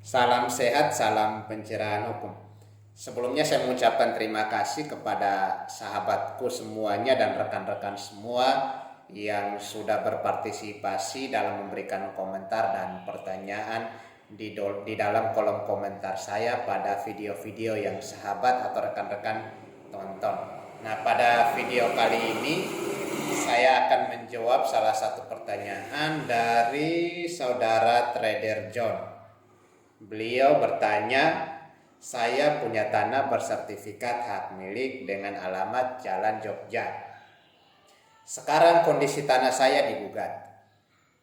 Salam sehat, salam pencerahan hukum. Sebelumnya saya mengucapkan terima kasih kepada sahabatku semuanya dan rekan-rekan semua yang sudah berpartisipasi dalam memberikan komentar dan pertanyaan di dalam kolom komentar saya pada video-video yang sahabat atau rekan-rekan tonton. Nah, pada video kali ini saya akan menjawab salah satu pertanyaan dari saudara Trader John. Beliau bertanya, saya punya tanah bersertifikat hak milik dengan alamat Jalan Jogja. Sekarang kondisi tanah saya digugat.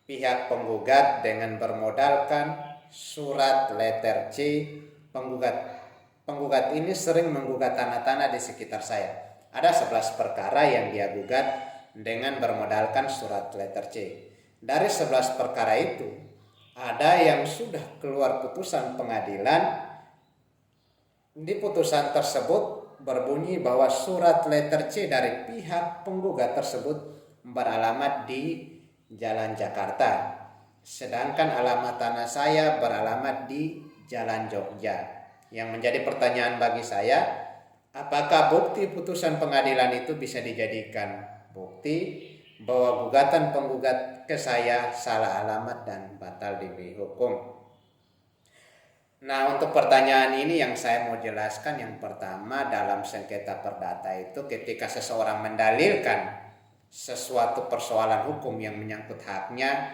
Pihak penggugat dengan bermodalkan surat letter C, penggugat ini sering menggugat tanah-tanah di sekitar saya. Ada 11 perkara yang dia gugat dengan bermodalkan surat letter C. Dari 11 perkara itu, ada yang sudah keluar putusan pengadilan. Di putusan tersebut berbunyi bahwa surat letter C dari pihak penggugat tersebut beralamat di Jalan Jakarta, sedangkan alamat tanah saya beralamat di Jalan Jogja. Yang menjadi pertanyaan bagi saya, apakah bukti putusan pengadilan itu bisa dijadikan bukti bahwa gugatan penggugat ke saya salah alamat dan batal demi hukum? Nah, untuk pertanyaan ini yang saya mau jelaskan, yang pertama, dalam sengketa perdata itu ketika seseorang mendalilkan sesuatu persoalan hukum yang menyangkut haknya,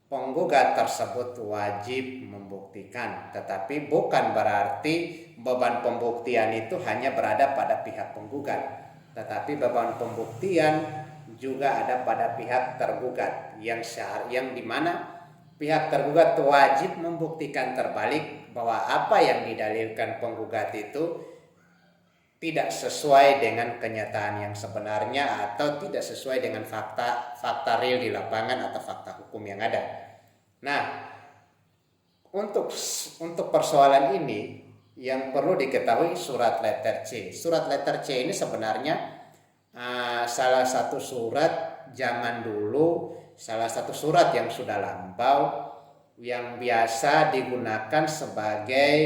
penggugat tersebut wajib membuktikan, tetapi bukan berarti beban pembuktian itu hanya berada pada pihak penggugat, tetapi beban pembuktian juga ada pada pihak tergugat, yang dimana pihak tergugat wajib membuktikan terbalik bahwa apa yang didalilkan penggugat itu tidak sesuai dengan kenyataan yang sebenarnya atau tidak sesuai dengan fakta real di lapangan atau fakta hukum yang ada. Nah, untuk persoalan ini yang perlu diketahui surat letter C. Surat letter C ini sebenarnya salah satu surat zaman dulu, salah satu surat yang sudah lampau yang biasa digunakan sebagai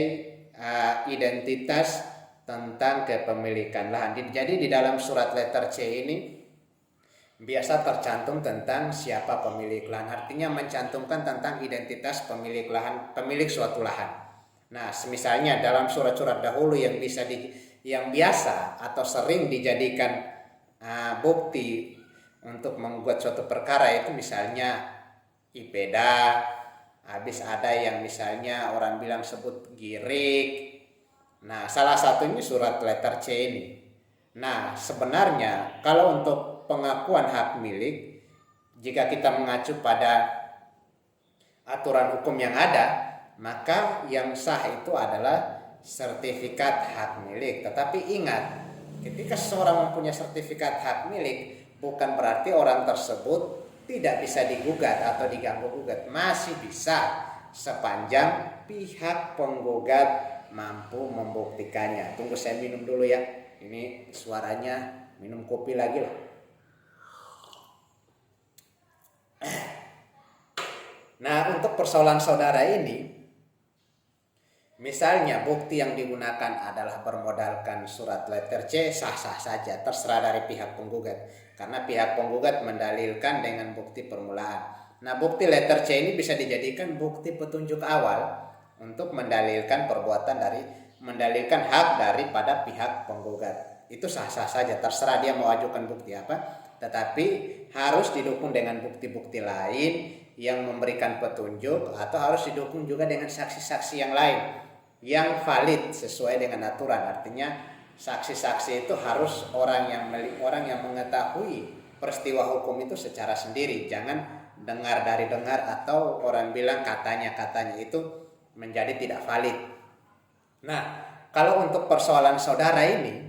identitas tentang kepemilikan lahan. Jadi di dalam surat letter C ini biasa tercantum tentang siapa pemilik lahan, artinya mencantumkan tentang identitas pemilik lahan, pemilik suatu lahan. Nah, misalnya dalam surat-surat dahulu yang biasa atau sering dijadikan bukti untuk membuat suatu perkara itu misalnya IPEDA, habis ada yang misalnya orang bilang sebut girik. Nah, salah satunya surat letter C ini. Nah, sebenarnya kalau untuk pengakuan hak milik, jika kita mengacu pada aturan hukum yang ada, maka yang sah itu adalah sertifikat hak milik. Tetapi ingat, ketika seseorang mempunyai sertifikat hak milik, bukan berarti orang tersebut tidak bisa digugat atau diganggu gugat. Masih bisa sepanjang pihak penggugat mampu membuktikannya. Tunggu saya minum dulu ya. Ini suaranya minum kopi lagi lah. Nah, untuk persoalan saudara ini, misalnya bukti yang digunakan adalah bermodalkan surat letter C, sah-sah saja, terserah dari pihak penggugat. Karena pihak penggugat mendalilkan dengan bukti permulaan. Nah, bukti letter C ini bisa dijadikan bukti petunjuk awal untuk mendalilkan mendalilkan hak daripada pihak penggugat. Itu sah-sah saja, terserah dia mau ajukan bukti apa, tetapi harus didukung dengan bukti-bukti lain yang memberikan petunjuk, atau harus didukung juga dengan saksi-saksi yang lain yang valid sesuai dengan aturan. Artinya saksi-saksi itu harus orang yang mengetahui peristiwa hukum itu secara sendiri. Jangan dengar atau orang bilang katanya itu menjadi tidak valid. Nah, kalau untuk persoalan saudara ini,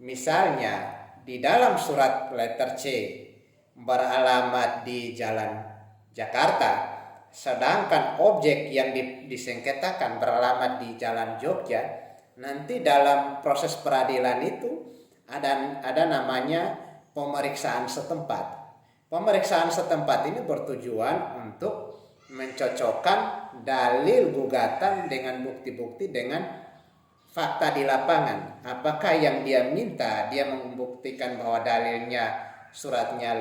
misalnya di dalam surat letter C beralamat di Jalan Jakarta, sedangkan objek yang disengketakan beralamat di Jalan Jogja, nanti dalam proses peradilan itu ada namanya pemeriksaan setempat. Pemeriksaan setempat ini bertujuan untuk mencocokkan dalil gugatan dengan bukti-bukti dengan fakta di lapangan. Apakah yang dia minta, dia membuktikan bahwa dalilnya suratnya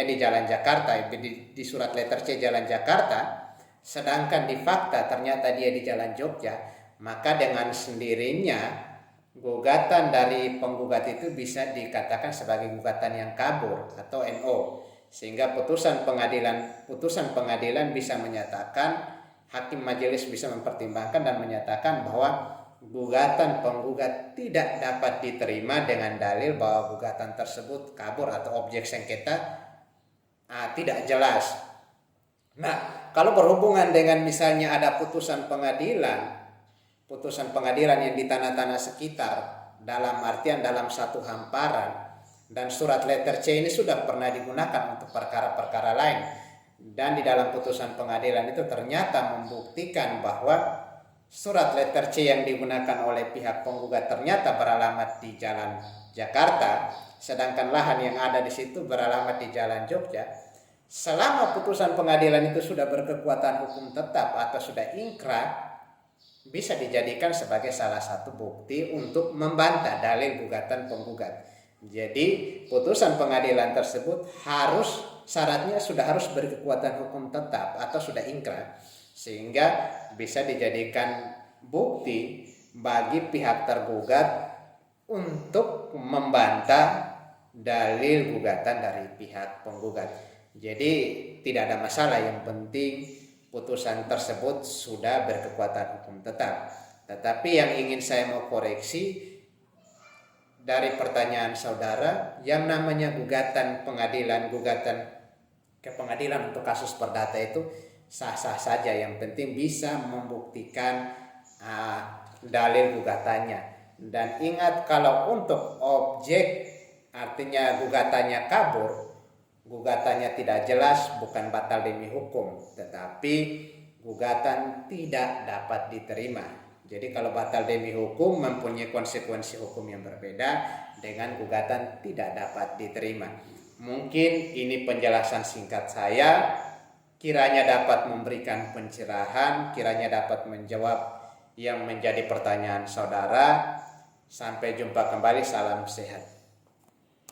di Jalan Jakarta, di surat letter C Jalan Jakarta, sedangkan di fakta ternyata dia di Jalan Jogja, maka dengan sendirinya gugatan dari penggugat itu bisa dikatakan sebagai gugatan yang kabur atau NO, sehingga putusan pengadilan bisa menyatakan, hakim majelis bisa mempertimbangkan dan menyatakan bahwa gugatan penggugat tidak dapat diterima dengan dalil bahwa gugatan tersebut kabur atau objek sengketa tidak jelas. Nah, kalau berhubungan dengan misalnya ada putusan pengadilan yang di tanah-tanah sekitar, dalam artian dalam satu hamparan, dan surat letter C ini sudah pernah digunakan untuk perkara-perkara lain, dan di dalam putusan pengadilan itu ternyata membuktikan bahwa surat letter C yang digunakan oleh pihak penggugat ternyata beralamat di Jalan Jakarta, sedangkan lahan yang ada di situ beralamat di Jalan Jogja. Selama putusan pengadilan itu sudah berkekuatan hukum tetap atau sudah ingkrah, bisa dijadikan sebagai salah satu bukti untuk membantah dalil gugatan penggugat. Jadi putusan pengadilan tersebut syaratnya sudah harus berkekuatan hukum tetap atau sudah ingkrah, sehingga bisa dijadikan bukti bagi pihak tergugat untuk membantah dalil gugatan dari pihak penggugat. Jadi tidak ada masalah, yang penting putusan tersebut sudah berkekuatan hukum tetap. Tetapi yang ingin saya mau koreksi dari pertanyaan saudara, yang namanya gugatan ke pengadilan untuk kasus perdata itu sah-sah saja, yang penting bisa membuktikan dalil gugatannya. Dan ingat, kalau untuk objek artinya gugatannya kabur, gugatannya tidak jelas, bukan batal demi hukum, tetapi gugatan tidak dapat diterima. Jadi kalau batal demi hukum mempunyai konsekuensi hukum yang berbeda dengan gugatan tidak dapat diterima. Mungkin ini penjelasan singkat saya, kiranya dapat memberikan pencerahan, kiranya dapat menjawab yang menjadi pertanyaan saudara. Sampai jumpa kembali, salam sehat.